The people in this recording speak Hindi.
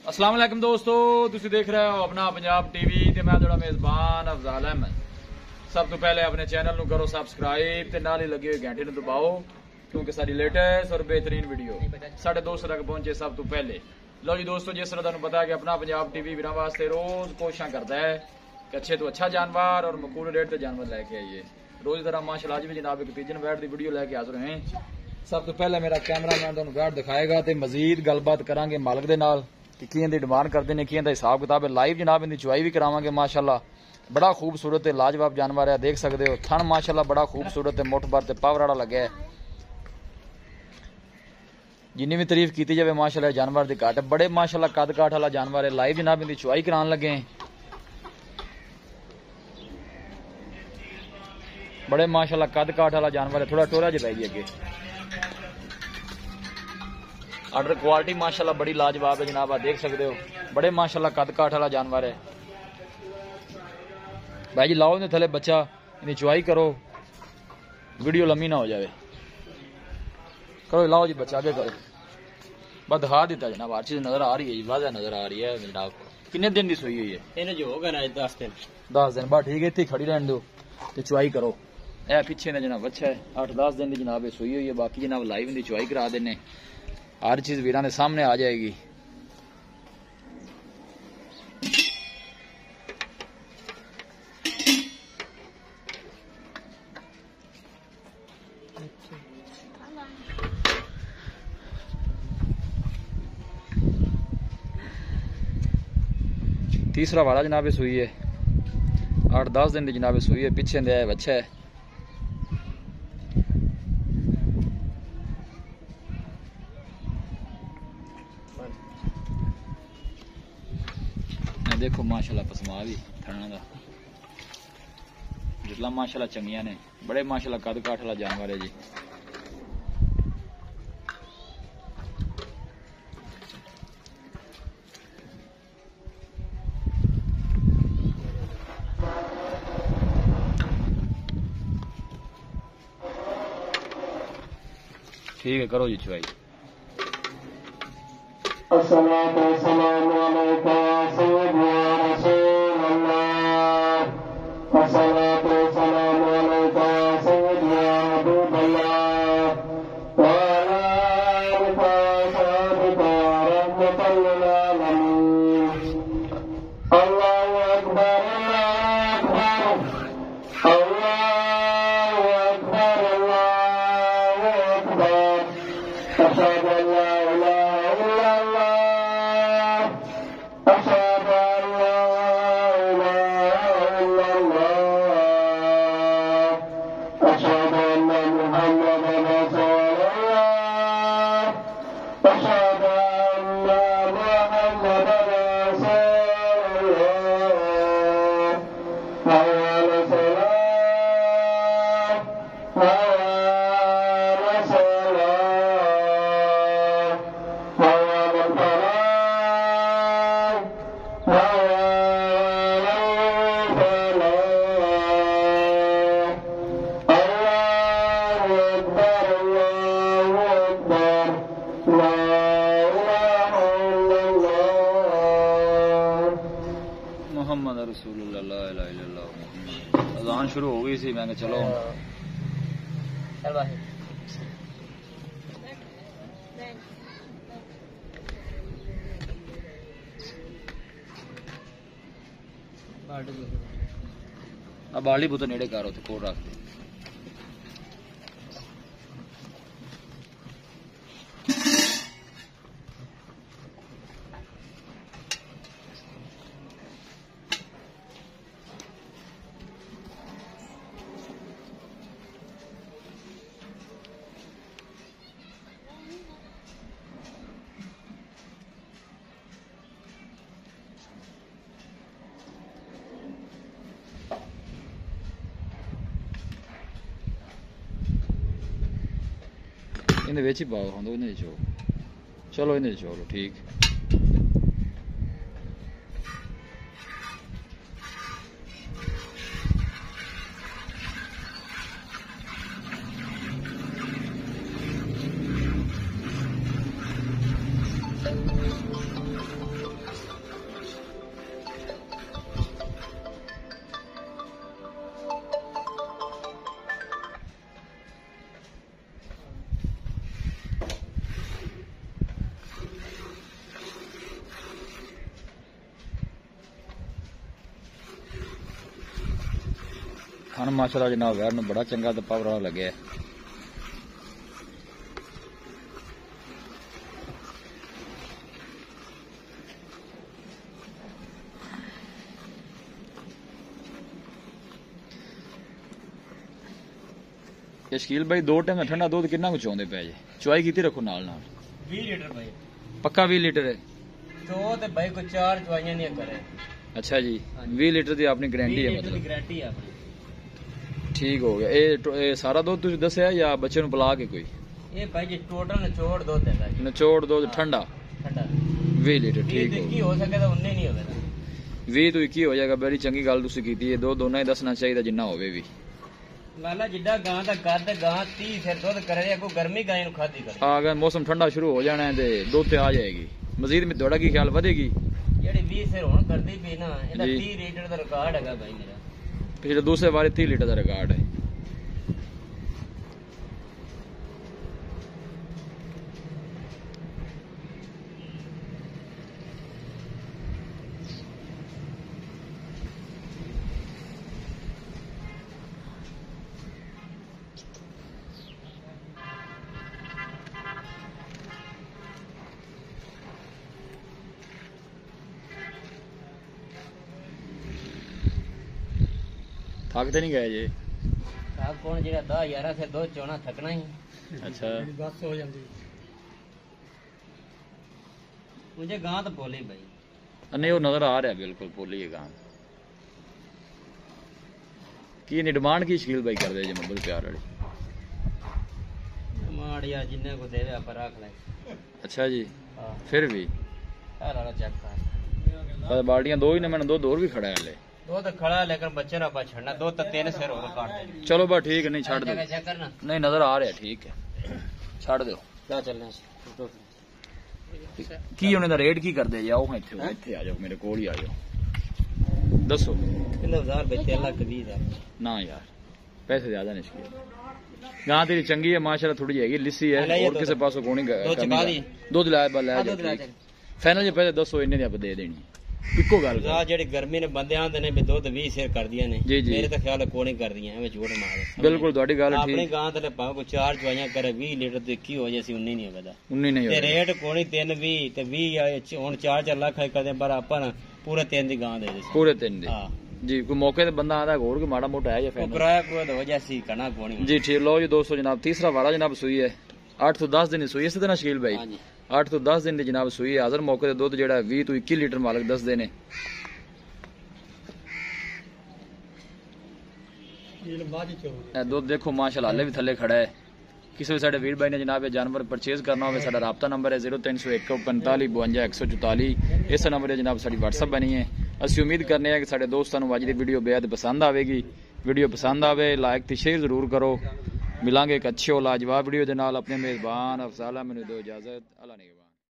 अस्सलाम वालेकुम दोस्तों, तुसी देख रहे हो अपना पंजाब टीवी ते मैं थोड़ा मेजबान अफजाल अहमद। सब तो पहले अपने चैनल नु करो सब्सक्राइब ते नाल ही लगे हुए घंटे नु दबाओ क्योंकि सारी लेटेस्ट और बेहतरीन वीडियो साढ़े दोस्तों तक पहुंचे सब तो पहले। लो जी दोस्तों, जिस तरह तुहानू पता है कि अपना पंजाब टीवी वीरां वास्ते रोज कोशिशां करता है कि अच्छे तो अच्छा जानवर और मकूल रेट ते जानवर लेके आइए। रोज तरह माशाल्लाह आज भी जनाब एक पिजन बैट की वीडियो लेके हाजिर हैं। सब तो पहले मेरा कैमरामैन तुहानू बैट दिखाएगा ते मजीद गलबात करांगे मालिक दे नाल कि कियां दी डिमांड करते हैं, कियां दा हिसाब किताब है। लाइव जनाब इनकी चुवाई भी करावांगे। माशाल्लाह बड़ा खूबसूरत है, लाजवाब जानवर है, देख सकते हो। थन माशाल्लाह बड़ा खूबसूरत है, मुठ भर ते पावर वाला लगे है। जिन्नी भी तारीफ की जाए माशाल्लाह जानवर की घट बड़े माशाल्लाह कद काठ वाला जानवर है। लाइव जनाब इनकी चुवाई कराने लगे हैं। बड़े माशाल्लाह कद काठ वाला जानवर है। थोड़ा टोरा ज पै गई अगे। ऑर्डर क्वालिटी माशाल्लाह बड़ी लाजवाब है जनाब, आप देख सकते हो। बड़े माशाल्लाह कद काठ वाला जानवर है। भाई जी लाओ ने थले बच्चा, इन्हें चुवाई करो, वीडियो लंबी ना हो जाए। करो लाओ जी बच्चा, आगे करो। बस दिखा दिता जनाब, हर चीज नजर आ रही है जी, वाज़ह नजर आ रही है जनाब। कितने दिन की सुई हुई है? इन्हें जो होगा ना 10 दिन। 10 दिन बाद ठीक है, इतनी खड़ी रहने दो तो चुवाई करो। ए पीछे ने जनाब अच्छा है, 8-10 दिन की जनाब सुई हुई है। बाकी जनाब लाइव इनकी चुवाई करा देने, हर चीज वीरा ने सामने आ जाएगी। तीसरा वाला जनाब सुई है, 8-10 दिन की जनाब सुई है। पीछे दे अच्छा है। देखो माशाल्लाह पसमा भी थना का जितना माशाल्लाह चंगिया ने। बड़े माशाल्लाह कद काठ वाला जानवर है जी। ठीक है, करो जी चुवाई। मोहम्मद रसूलुल्लाह ला इलाहा इल्लल्लाह मुहम्मद। अज़ान शुरू हो गई सी, मैं चलो अब बाली पुत नेड़े करो तो कोट रख दे। इन्हें बेच ही पाओ हम इन्हें चो चलो इन्हें चलो ठीक। खान माशाल्लाह जनाब यार बड़ा चंगा तो पावर लगे। शकील भाई दो टाइम ठंडा दूध कितना कुछ चाहते पे जे चुवाई की रखो नाल नाल 20 लीटर भाई पक्का 20 लीटर है तो भाई को 4 चुवाइयां नहीं करे। अच्छा जी 20 लीटर की अपनी गारंटी है मतलब गारंटी है अपनी। ठीक हो गया। ये सारा दूध तुझे दसिया या बच्चे ਨੂੰ पिला के कोई ये भाई जी टोटल निचोड़ दूध है भाई निचोड़ दूध ठंडा 20 लीटर ठीक हो की हो सके तो उन्ने नहीं होगा 20 तो 21 हो जाएगा। बड़ी चंगी गल तुसी कीती है। दो दोनों ही दसना चाहिए जिन्ना होवे भी लाला जिड्डा गां दा कर ते गां 30 फिर दूध करे को गर्मी गाय नु खादी करे अगर मौसम ठंडा शुरू हो जाना है ते दूध ते आ जाएगी मजीद में थोड़ा की ख्याल बढ़ेगी जेडी 20 सिर हुन करदी पी ना एदा 30 लीटर दा रिकॉर्ड हैगा भाई मेरा पिछले दूसरे बार 30 लीटर का रिकॉर्ड है। थक तो नहीं गए जी साहब कौन जेड़ा 10 11 से दो चोना थकना ही। अच्छा बस हो जाती मुझे गां तो बोली भाई नहीं वो नजर आ रहा है बिल्कुल बोली है गां की नहीं डिमांड की शकील भाई कर दे जी मुहब्बत प्यार वाली डिमांड यार जिन्ने को देवे आप रख ले। अच्छा जी फिर भी सारा चेक कर बाल्टियां दो ही ने मैंने दो और भी खड़ा है ले दो तो खड़ा है लेकिन बच्चे ना पास छड़ना दो तो 3 सिर और काट चलो बस ठीक है नहीं छाड़ दो चेक करना नहीं नजर आ रहा है ठीक है छाड़ दो क्या चलना की उन्हें दा रेट की कर दे जाओ इत्थे इत्थे आ जाओ मेरे कोल ही आ जाओ दसो 3000 बेचे 1,20,000 ना यार पैसे ज्यादा नहीं शकील गां तेरी चंगी है माशाल्लाह थोड़ी हैगी लिस्सी है और किसी पासों कोनी दूध लाया फाइनल जे पैसे दसो इन्ने दी आप दे देनी इको गल जेडी गर्मी ने बंदे आंदे ने 2 ते 20 सिर कर दिया ने मेरे तो ख्याल कोनी कर दिया एवें झूठ मार बिल्कुल ਤੁਹਾਡੀ ਗੱਲ ठीक अपनी गां ते भाव को 4 चुवाइयां करे 20 लीटर ते की हो जैसी 19 नहीं होगा 19 नहीं ते रेट कोनी 320 ते 20 हुन 4 लाख करदे पर अपन पूरे 3 दी गां दे दे पूरे 3 दी जी कोई मौके ते बंदा आंदा और कोई माड़ा मोटा है या फाइनल किराया कोई हो जैसी कना कोनी जी ठीक लो जी दोस्तों जनाब तीसरा वाला जनाब सुई है 8 तो 10 दिन सुई इस तरह शकील भाई 8 तो 10 दिन दी जनाब सुई है हाजिर मौके ते दूध जेड़ा 20 तो 21 लीटर मालक दसदे ने दूध देखो माशाल्लाह हाले भी थले खड़ा है। किसी भी साडे वीर भाई ने जनाब जानवर परचेज करना हो साडा राबता नंबर है 0301 45 52 144 इस नंबर पर जनाब साडी व्हाट्सएप बनी है। असि उम्मीद करने हैं कि साडे दोस्तों को अज दी वीडियो बेहद पसंद आवेगी। वीडियो पसंद आवे लाइक ते शेयर जरूर करो। मिलांगे एक अच्छे और लाजवाब वीडियो दे नाल अपने मेजबान अफजाल मैनू दो इजाजत अल्लाह ने।